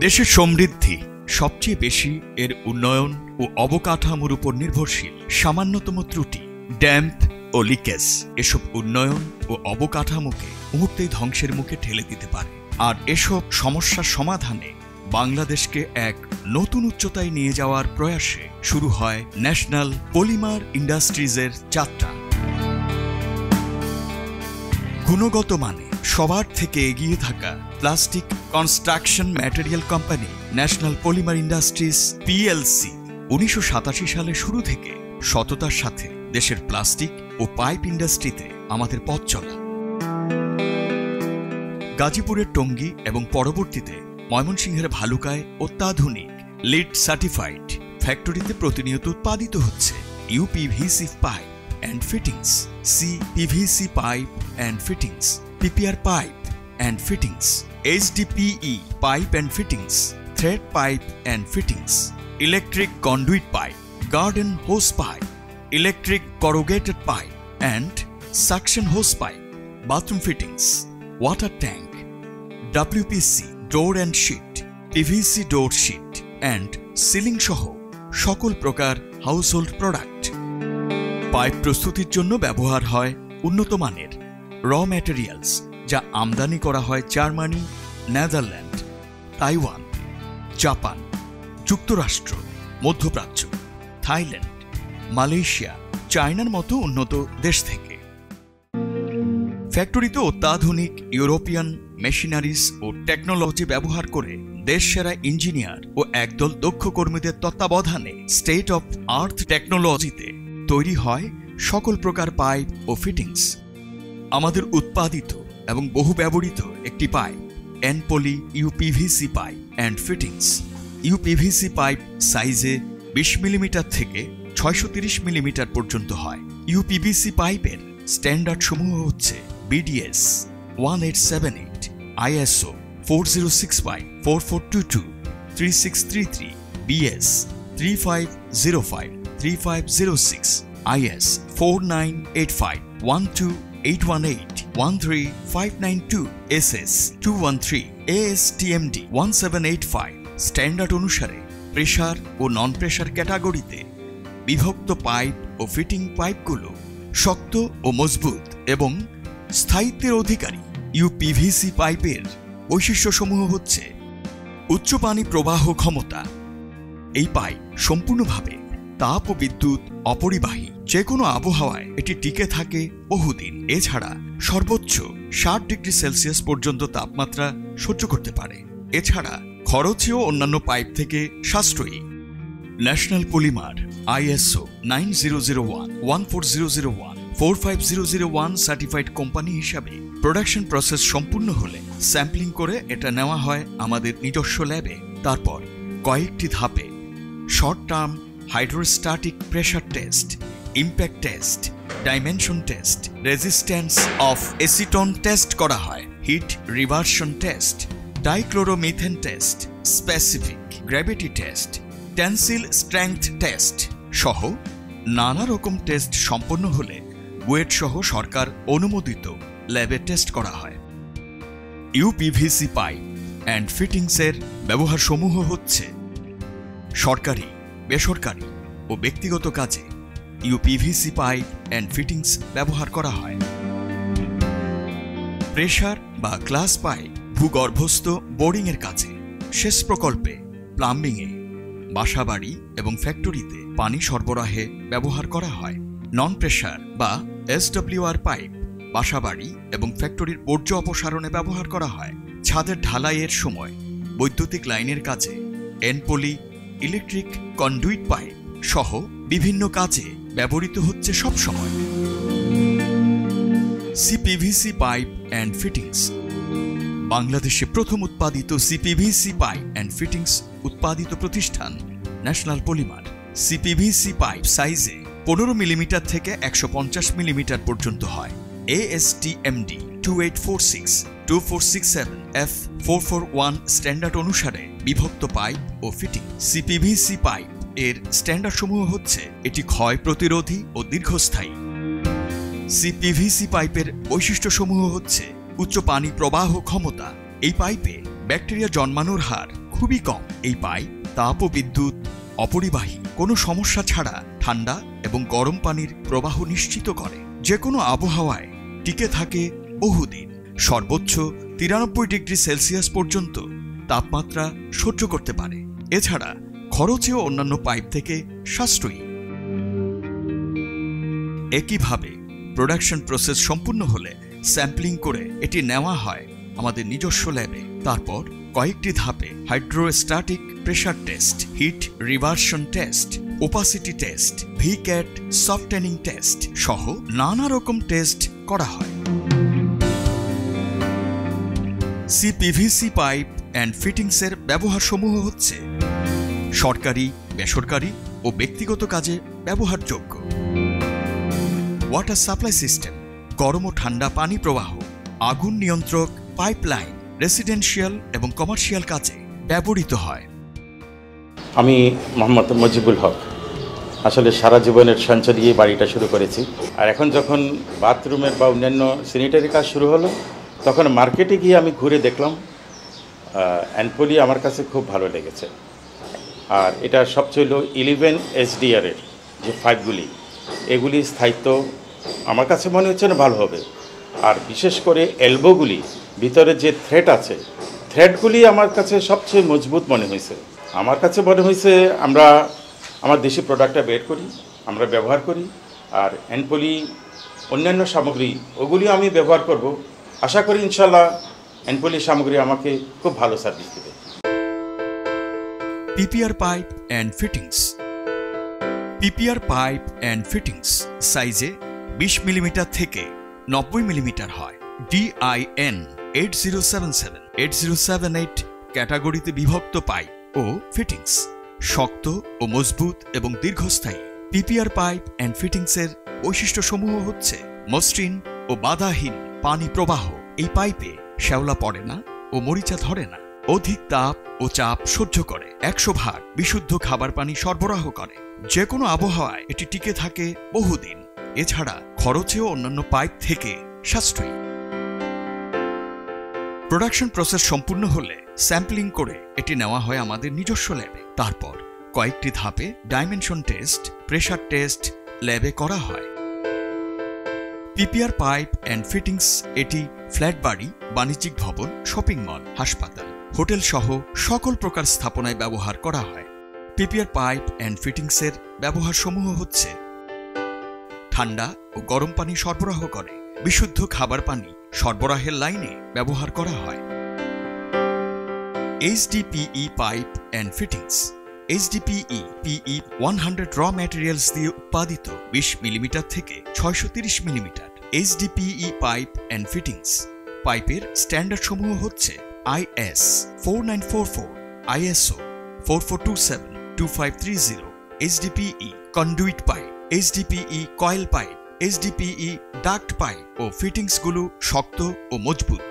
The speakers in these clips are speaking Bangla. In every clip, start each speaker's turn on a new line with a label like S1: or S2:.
S1: দেশের সমৃদ্ধি সবচেয়ে বেশি এর উন্নয়ন ও অবকাঠামোর উপর নির্ভরশীল। সামান্যতম ত্রুটি, ড্যাম্প ও লিকেজ এসব উন্নয়ন ও অবকাঠামোকে মুহূর্তেই ধ্বংসের মুখে ঠেলে দিতে পারে। আর এসব সমস্যার সমাধানে বাংলাদেশকে এক নতুন উচ্চতায় নিয়ে যাওয়ার প্রয়াসে শুরু হয় ন্যাশনাল পলিমার ইন্ডাস্ট্রিজের যাত্রা। গুণগত মানে সবার থেকে এগিয়ে থাকা plastic construction material company national polymer industries PLC 1987 সালে শুরু থেকে সততার সাথে দেশের প্লাস্টিক ও পাইপ ইন্ডাস্ট্রিতে আমাদের পথ চলা। গাজীপুরের টঙ্গী এবং পরবর্তীতে ময়মনসিংহের ভালুকায় অত্যাধুনিক লিড সার্টিফাইড ফ্যাক্টরিতে প্রতিনিয়ত উৎপাদিত হচ্ছে uPVC pipe and fittings, CPVC pipe and fittings, PPR pipe and fittings, HDPE pipe and fittings, thread pipe and fittings, electric conduit pipe, garden hose pipe, electric corrugated pipe and suction hose pipe, bathroom fittings, water tank, WPC door and sheet, PVC door sheet and ceiling সহ সকল প্রকার হাউসহোল্ড প্রোডাক্ট। পাইপ প্রস্তুতির জন্য ব্যবহার হয় উন্নত মানের র ম্যাটেরিয়ালস, যা আমদানি করা হয় জার্মানি, নেদারল্যান্ড, তাইওয়ান, জাপান, যুক্তরাষ্ট্র, মধ্যপ্রাচ্য, থাইল্যান্ড, মালয়েশিয়া, চায়নার মতো উন্নত দেশ থেকে। ফ্যাক্টরিতে অত্যাধুনিক ইউরোপিয়ান মেশিনারিজ ও টেকনোলজি ব্যবহার করে দেশসেরা ইঞ্জিনিয়ার ও একদল দক্ষ কর্মীদের তত্ত্বাবধানে স্টেট অফ আর্থ টেকনোলজিতে তৈরি হয় সকল প্রকার পাইপ ও ফিটিংস। আমাদের উৎপাদিত এবং বহু ব্যবহৃত একটি পাইপ এনপলি UPVC pipe and fittings. UPVC pipe সাইজে 20 মিলিমিটার থেকে 630 মিলিমিটার পর্যন্ত হয়। ইউপিভিসি পাইপের স্ট্যান্ডার্ড সমূহ হচ্ছে BDS 1878, ISO 4065, 4422, 3633, BS 3505, 3506, IS 4985, 12818, 13592, SS 213, ASTMD 1785 standard অনুসারে প্রেসার ও নন প্রেসার ক্যাটাগরিতে বিভক্ত পাইপ ও ফিটিং পাইপগুলো শক্ত ও মজবুত এবং স্থায়িত্বের অধিকারী। ইউপিভিসি পাইপের বৈশিষ্ট্যসমূহ হচ্ছে উচ্চ পানি প্রবাহ ক্ষমতা। এই পাইপ সম্পূর্ণভাবে তাপ ও বিদ্যুৎ অপরিবাহী, যে কোনো আবহাওয়ায় এটি টিকে থাকে বহুদিন। এছাড়া সর্বোচ্চ 60 ডিগ্রি সেলসিয়াস পর্যন্ত তাপমাত্রা সহ্য করতে পারে। এছাড়া খরচেও অন্যান্য পাইপ থেকে সাশ্রয়ী। National polymer ISO 9001, 14001, 45001 certified company হিসাবে প্রোডাকশন প্রসেস সম্পূর্ণ হলে স্যাম্পলিং করে এটা নেওয়া হয় আমাদের নিজস্ব ল্যাবে। তারপর কয়েকটি ধাপে short term hydrostatic pressure test, impact test, dimension test, resistance of acetone test করা হয়, heat reversion test, dichloromethane test, specific gravity test, tensile strength test সহ নানা রকম টেস্ট সম্পন্ন হলে বুয়েট সহ সরকার অনুমোদিত ল্যাবে টেস্ট করা হয়। ইউপিভিসি পাইপ অ্যান্ড ফিটিংসের ব্যবহারসমূহ হচ্ছে সরকারি, বেসরকারি ও ব্যক্তিগত কাজে ইউপিভিসি পাইপ অ্যান্ড ফিটিংস ব্যবহার করা হয়। প্রেসার বা গ্লাস পাইপ ভূগর্ভস্থ বোরিংয়ের কাজে, সেচ প্রকল্পে, প্লাম্বিংয়ে, বাসাবাড়ি এবং ফ্যাক্টরিতে পানি সরবরাহে ব্যবহার করা হয়। নন প্রেসার বা SWR পাইপ বাসাবাড়ি এবং ফ্যাক্টরির বর্জ্য অপসারণে ব্যবহার করা হয়। ছাদের ঢালাইয়ের সময় বৈদ্যুতিক লাইনের কাজে এনপলি ইলেকট্রিক কন্ডুইট পাইপ সহ বিভিন্ন কাজে ব্যবহৃত হচ্ছে সব সময়। সিপিভিসি পাইপ অ্যান্ড ফিটিংস বাংলাদেশে প্রথম উৎপাদিত সিপিভিসি পাইপ অ্যান্ড ফিটিংস উৎপাদিত প্রতিষ্ঠান ন্যাশনাল পলিমার। সিপিভিসি পাইপ সাইজে 15 মিলিমিটার থেকে 150 মিলিমিটার পর্যন্ত হয়। ASTMD 2846, 2467, F441 স্ট্যান্ডার্ড অনুসারে বিভক্ত পাইপ ও ফিটিং। সিপিভিসি পাইপ এর স্ট্যান্ডার্ড সমূহ হচ্ছে এটি ক্ষয় প্রতিরোধী ও দীর্ঘস্থায়ী। সিপিভিসি পাইপের বৈশিষ্ট্যসমূহ হচ্ছে উচ্চ পানি প্রবাহ ক্ষমতা। এই পাইপে ব্যাকটেরিয়া জন্মানোর হার খুবই কম। এই পাইপ তাপ ও বিদ্যুৎ অপরিবাহী, কোনো সমস্যা ছাড়া ঠান্ডা এবং গরম পানির প্রবাহ নিশ্চিত করে, যে কোনো আবহাওয়ায় টিকে থাকে বহুদিন। সর্বোচ্চ 93 ডিগ্রি সেলসিয়াস পর্যন্ত তাপমাত্রা সহ্য করতে পারে। এছাড়া খরচেও অন্যান্য পাইপ থেকে সাশ্রয়ী। একইভাবে প্রোডাকশন প্রসেস সম্পূর্ণ হলে স্যাম্পলিং করে এটি নেওয়া হয় আমাদের নিজস্ব ল্যাবে। তারপর কয়েকটি ধাপে hydrostatic pressure test, heat reversion test, opacity test, Vicat softening test সহ নানা রকম টেস্ট করা হয়। সিপিভিসি পাইপ অ্যান্ড ফিটিংসের ব্যবহারসমূহ হচ্ছে সরকারি, বেসরকারি ও ব্যক্তিগত কাজে ব্যবহারযোগ্য। ওয়াটার সাপ্লাই সিস্টেম, গরম ও ঠান্ডা পানি প্রবাহ, আগুন নিয়ন্ত্রক পাইপলাইন রেসিডেন্সিয়াল এবং কমার্শিয়াল কাজে ব্যবহৃত হয়।
S2: আমি মোহাম্মদ মজিবুল হক। আসলে সারা জীবনের সঞ্চয় দিয়ে বাড়িটা শুরু করেছি। আর এখন যখন বাথরুমের বা অন্যান্য স্যানিটারি কাজ শুরু হলো, তখন মার্কেটে গিয়ে আমি ঘুরে দেখলাম অ্যানপলি আমার কাছে খুব ভালো লেগেছে। আর এটা সবচেয়ে হলো 11 SDR-এর যে পাইপগুলি, এগুলি স্থায়িত্ব আমার কাছে মনে হচ্ছে না ভালো হবে। আর বিশেষ করে এলবোগুলি, ভিতরে যে থ্রেড আছে, থ্রেডগুলি আমার কাছে সবচেয়ে মজবুত মনে হয়েছে। আমার কাছে মনে হয়েছে আমরা আমার দেশি প্রোডাক্টটা বের করি, আমরা ব্যবহার করি। আর অ্যানপলি অন্যান্য সামগ্রী ওগুলিও আমি ব্যবহার করব। আশা করি ইনশাল্লাহ অ্যানপলি সামগ্রী আমাকে খুব ভালো সার্ভিস দেবে।
S1: PPR pipe and fittings. PPR pipe and fittings সাইজে 20 মিলিমিটার থেকে 90 মিলিমিটার হয়। DIN 8077, 8078 ক্যাটাগরিতে বিভক্ত পাইপ ও ফিটিংস শক্ত ও মজবুত এবং দীর্ঘস্থায়ী। পিপিআর পাইপ অ্যান্ড ফিটিংসের বৈশিষ্ট্যসমূহ হচ্ছে মসৃণ ও বাধাহীন পানি প্রবাহ। এই পাইপে শ্যাওলা পড়ে না ও মরিচা ধরে না। অধিক তাপ ও চাপ সহ্য করে। 100% বিশুদ্ধ খাবার পানি সরবরাহ করে। যে কোনো আবহাওয়ায় এটি টিকে থাকে বহুদিন। এছাড়া খরচেও অন্যান্য পাইপ থেকে সাশ্রয়ী। প্রোডাকশন প্রসেস সম্পূর্ণ হলে স্যাম্পলিং করে এটি নেওয়া হয় আমাদের নিজস্ব ল্যাবে। তারপর কয়েকটি ধাপে ডাইমেনশন টেস্ট, প্রেসার টেস্ট ল্যাবে করা হয়। পিপিআর পাইপ অ্যান্ড ফিটিংস এটি ফ্ল্যাট বাড়ি, বাণিজ্যিক ভবন, শপিং মল, হাসপাতাল, হোটেল সহ সকল প্রকার স্থাপনায় ব্যবহার করা হয়। পিপিআর পাইপ অ্যান্ড ফিটিংসের ব্যবহারসমূহ হচ্ছে ঠান্ডা ও গরম পানি সরবরাহ করে। বিশুদ্ধ খাবার পানি সরবরাহের লাইনে ব্যবহার করা হয়। HDPE pipe and fittings. HDPE PE 100 র ম্যাটেরিয়ালস দিয়ে উৎপাদিত 20 মিলিমিটার থেকে 630 millimetre HDPE pipe and fittings. পাইপের স্ট্যান্ডার্ড সমূহ হচ্ছে IS 4944, ISO 4427, 2530, HDPE conduit pipe, HDPE coil pipe, HDPE duct pipe ও ফিটিংসগুলো শক্ত ও মজবুত।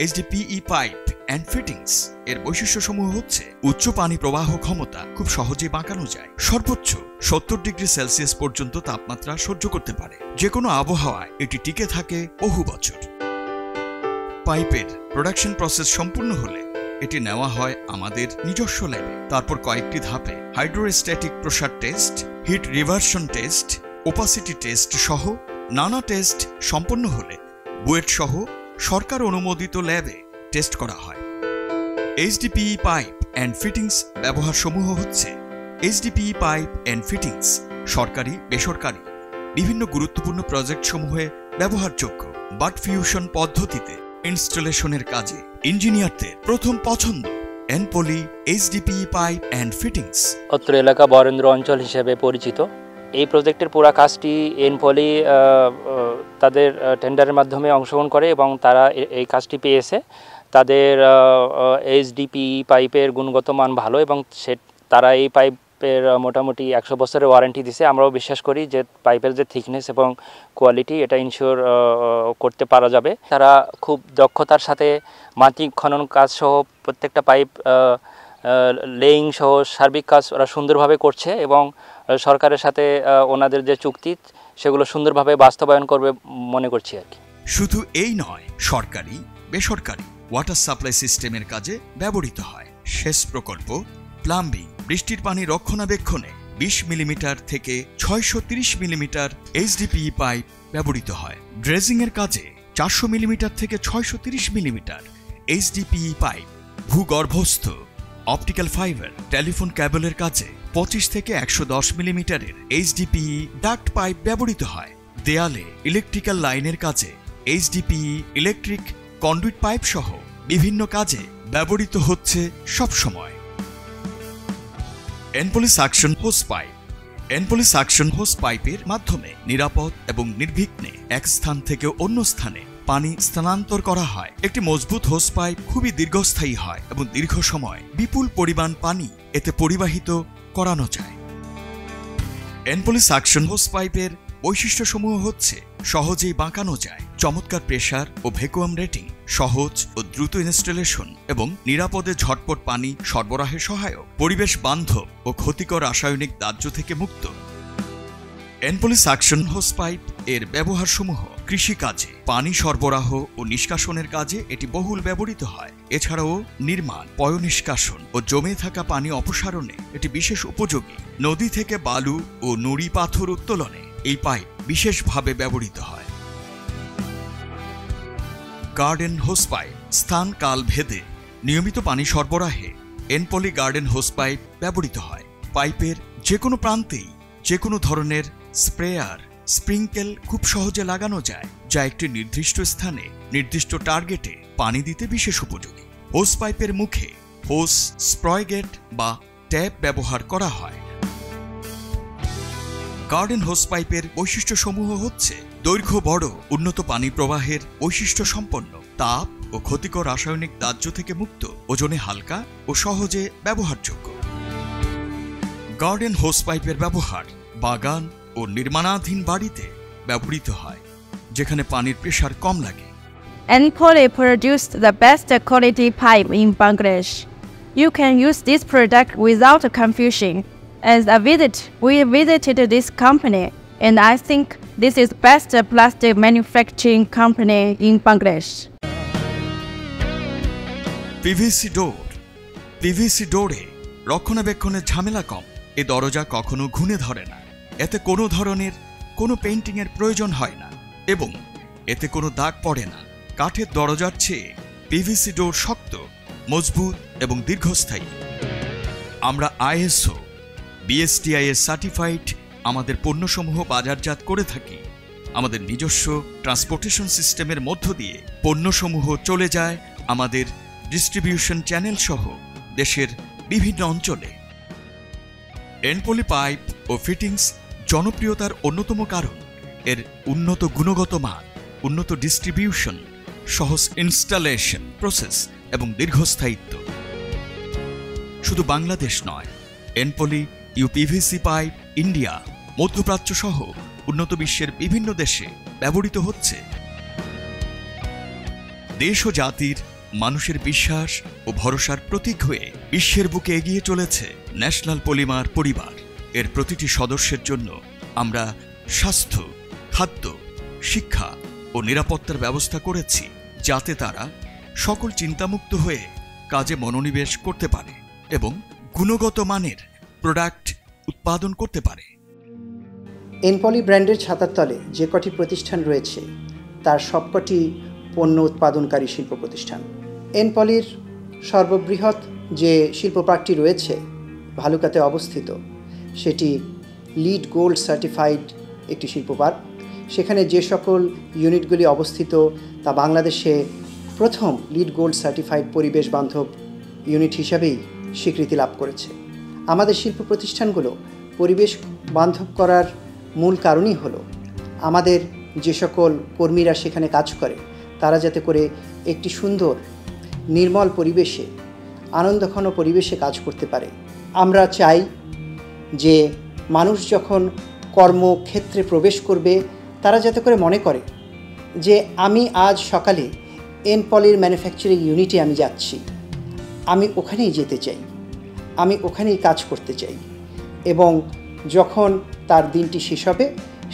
S1: HDPE পাইপ অ্যান্ড ফিটিংস এর বৈশিষ্ট্যসমূহ হচ্ছে উচ্চ পানি প্রবাহ ক্ষমতা, খুব সহজে বাঁকানো যায়। সর্বোচ্চ 70 ডিগ্রি সেলসিয়াস পর্যন্ত তাপমাত্রা সহ্য করতে পারে। যে কোনো আবহাওয়ায় এটি টিকে থাকে বহু বছর। পাইপের প্রোডাকশন প্রসেস সম্পূর্ণ হলে এটি নেওয়া হয় আমাদের নিজস্ব ল্যাবে। তারপর কয়েকটি ধাপে hydrostatic pressure test, heat reversion test, opacity test সহ নানা টেস্ট সম্পন্ন হলে বুয়েট সহ সরকার অনুমোদিত ল্যাবে টেস্ট করা হয়। HDPE পাইপ অ্যান্ড ফিটিংস ব্যবহারসমূহ হচ্ছে HDPE পাইপ অ্যান্ড ফিটিংস সরকারি, বেসরকারি বিভিন্ন গুরুত্বপূর্ণ প্রজেক্ট সমূহে ব্যবহারযোগ্য। বাট ফিউশন পদ্ধতিতে ইনস্টলেশনের কাজে ইঞ্জিনিয়ারদের প্রথম পছন্দ অ্যানপলি HDPE পাইপ অ্যান্ড ফিটিংস।
S3: অত্র এলাকা বরেন্দ্র অঞ্চল হিসেবে পরিচিত। এই প্রজেক্টের পুরো কাজটি অ্যানপলি তাদের টেন্ডারের মাধ্যমে অংশগ্রহণ করে এবং তারা এই কাজটি পেয়েছে। তাদের HDPE পাইপের গুণগত মান ভালো এবং তারা এই পাইপের মোটামুটি 100 বছরের ওয়ারেন্টি দিছে। আমরাও বিশ্বাস করি যে পাইপের যে থিকনেস এবং কোয়ালিটি এটা ইনশিওর করতে পারা যাবে। তারা খুব দক্ষতার সাথে মাটি খনন কাজ সহ প্রত্যেকটা পাইপ লেইং সহ সার্বিক কাজ ওরা সুন্দরভাবে করছে এবং সরকারের সাথে ওনাদের যে চুক্তি সেগুলো সুন্দরভাবে বাস্তবায়ন করবে মনে করছি আর কি।
S1: শুধু এই নয়, সরকারি, বেসরকারি ওয়াটার সাপ্লাই সিস্টেমের কাজে ব্যবহৃত হয়। সেচ প্রকল্প, প্লাম্বিং, বৃষ্টির পানি রক্ষণাবেক্ষণে 20 মিলিমিটার থেকে 630 মিলিমিটার HDPE পাইপ ব্যবহৃত হয়। ড্রেজিংয়ের কাজে 400 মিলিমিটার থেকে 630 মিলিমিটার HDPE পাইপ, ভূগর্ভস্থ অপটিক্যাল ফাইবার, টেলিফোন ক্যাবলের কাজে 25 থেকে 110 মিলিমিটারের HDPE ডাক্ট পাইপ ব্যবহৃত হয়। দেয়ালে ইলেকট্রিক্যাল লাইনের কাজে HDPE ইলেকট্রিক কন্ডুইট পাইপ সহ বিভিন্ন কাজে ব্যবহৃত হচ্ছে সবসময়। এনপলি সাকশন হোস পাইপ। এনপলি সাকশন হোস পাইপের মাধ্যমে নিরাপদ এবং নির্বিঘ্নে এক স্থান থেকে অন্য স্থানে পানি স্থানান্তর করা হয়। একটি মজবুত হোস পাইপ খুবই দীর্ঘস্থায়ী হয় এবং দীর্ঘ সময় বিপুল পরিমাণ পানি এতে পরিবাহিত করানো যায়। এনপলি সাকশন হোস পাইপের বৈশিষ্ট্যসমূহ হচ্ছে সহজেই বাঁকানো যায়, চমৎকার প্রেসার ও ভ্যাকুয়াম রেটিং, সহজ ও দ্রুত ইনস্টলেশন এবং নিরাপদে ঝটপট পানি সরবরাহে সহায়ক, পরিবেশ বান্ধব ও ক্ষতিকর রাসায়নিক দাহ্য থেকে মুক্ত। এনপলি সাকশন হোস পাইপ এর ব্যবহারসমূহ কৃষিকাজে, পানি সরবরাহ ও নিষ্কাশনের কাজে এটি বহুল ব্যবহৃত হয়। এছাড়াও নির্মাণ, পয়ঃনিষ্কাশন ও জমে থাকা পানি অপসারণে এটি বিশেষ উপযোগী। নদী থেকে বালু ও নুড়ি পাথর উত্তোলনে এই পাইপ বিশেষভাবে ব্যবহৃত হয়। Garden hose pipe. স্থান কাল ভেদে নিয়মিত পানি সরবরাহে এনপলি গার্ডেন হোস পাইপ ব্যবহৃত হয়। পাইপের যে কোনো প্রান্তেই যে কোনো ধরনের স্প্রেয়ার, স্প্রিংকেল খুব সহজে লাগানো যায়, যা একটি নির্দিষ্ট স্থানে নির্দিষ্ট টার্গেটে পানি দিতে বিশেষ উপযোগী। হোস পাইপের মুখে হোস, স্প্রয়গেট বা ট্যাপ ব্যবহার করা হয়। গার্ডেন হোস পাইপের বৈশিষ্ট্যসমূহ হচ্ছে দৈর্ঘ্য বড়, উন্নত পানি প্রবাহের বৈশিষ্ট্য সম্পন্ন, তাপ ও ক্ষতিকর রাসায়নিক দাহ্য থেকে মুক্ত, ওজনে হালকা ও সহজে ব্যবহারযোগ্য। গার্ডেন হোস পাইপের ব্যবহার বাগান ও নির্মাণাধীন বাড়িতে ব্যবহৃত হয়, যেখানে পানির প্রেসার কম লাগে।
S4: Enpoli produced the best quality pipe in Bangladesh. You can use this product without confusion. As we visited this company, and I think this is best plastic manufacturing company in Bangladesh.
S1: PVC door. PVC ডোরে রক্ষণাবেক্ষণের ঝামেলা কম। এ দরজা কখনো ঘুণে ধরে না, এতে কোনো ধরনের কোনো পেইন্টিংয়ের প্রয়োজন হয় না এবং এতে কোনো দাগ পড়ে না। কাঠের দরজার চেয়ে PVC ডোর শক্ত, মজবুত এবং দীর্ঘস্থায়ী। আমরা ISO, BSTI সার্টিফাইড আমাদের পণ্যসমূহ বাজারজাত করে থাকি। আমাদের নিজস্ব ট্রান্সপোর্টেশন সিস্টেমের মধ্য দিয়ে পণ্যসমূহ চলে যায় আমাদের ডিস্ট্রিবিউশন চ্যানেল সহ দেশের বিভিন্ন অঞ্চলে। এনপলি পাইপ ও ফিটিংস জনপ্রিয়তার অন্যতম কারণ এর উন্নত গুণগত মান, উন্নত ডিস্ট্রিবিউশন, সহজ ইনস্টলেশন প্রসেস এবং দীর্ঘস্থায়িত্ব। শুধু বাংলাদেশ নয়, এনপলি PVC পাইপ ইন্ডিয়া, মধ্যপ্রাচ্য সহ উন্নত বিশ্বের বিভিন্ন দেশে ব্যবহৃত হচ্ছে। দেশ ও জাতির মানুষের বিশ্বাস ও ভরসার প্রতীক হয়ে বিশ্বের বুকে এগিয়ে চলেছে ন্যাশনাল পলিমার পরিবার। এর প্রতিটি সদস্যের জন্য আমরা স্বাস্থ্য, খাদ্য, শিক্ষা ও নিরাপত্তার ব্যবস্থা করেছি, যাতে তারা সকল চিন্তামুক্ত হয়ে কাজে মনোনিবেশ করতে পারে এবং গুণগত মানের প্রোডাক্ট উৎপাদন করতে পারে।
S5: এনপলি ব্র্যান্ডের ছাতার তলে যে কটি প্রতিষ্ঠান রয়েছে তার সবকটি পণ্য উৎপাদনকারী শিল্প প্রতিষ্ঠান। এনপলির সর্ববৃহৎ যে শিল্প পার্কটি রয়েছে ভালুকাতে অবস্থিত, সেটি লিড গোল্ড সার্টিফাইড একটি শিল্প পার্ক। সেখানে যে সকল ইউনিটগুলি অবস্থিত তা বাংলাদেশে প্রথম লিড গোল্ড সার্টিফাইড পরিবেশ বান্ধব ইউনিট হিসাবেই স্বীকৃতি লাভ করেছে। আমাদের শিল্প প্রতিষ্ঠানগুলো পরিবেশ বান্ধব করার মূল কারণই হলো আমাদের যে সকল কর্মীরা সেখানে কাজ করে তারা যাতে করে একটি সুন্দর নির্মল পরিবেশে, আনন্দঘন পরিবেশে কাজ করতে পারে। আমরা চাই যে মানুষ যখন কর্মক্ষেত্রে প্রবেশ করবে তারা যাতে করে মনে করে যে আমি আজ সকালে এনপলির ম্যানুফ্যাকচারিং ইউনিটে আমি যাচ্ছি, আমি ওখানেই যেতে চাই, আমি ওখানেই কাজ করতে চাই, এবং যখন তার দিনটি শেষ হবে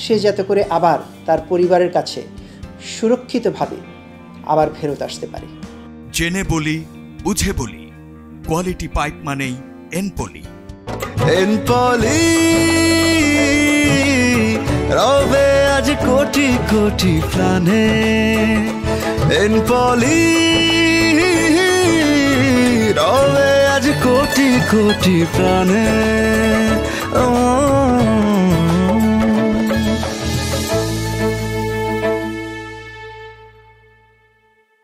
S5: সে যাতে করে আবার তার পরিবারের কাছে সুরক্ষিতভাবে আবার ফেরত আসতে পারে।
S1: জেনে বলি, বুঝে বলি, কোয়ালিটি পাইপ মানেই এনপলি।
S6: এনপলি রবে আজ কোটি কোটি প্রাণে, এনপলি রবে আজ কোটি কোটি প্রাণে।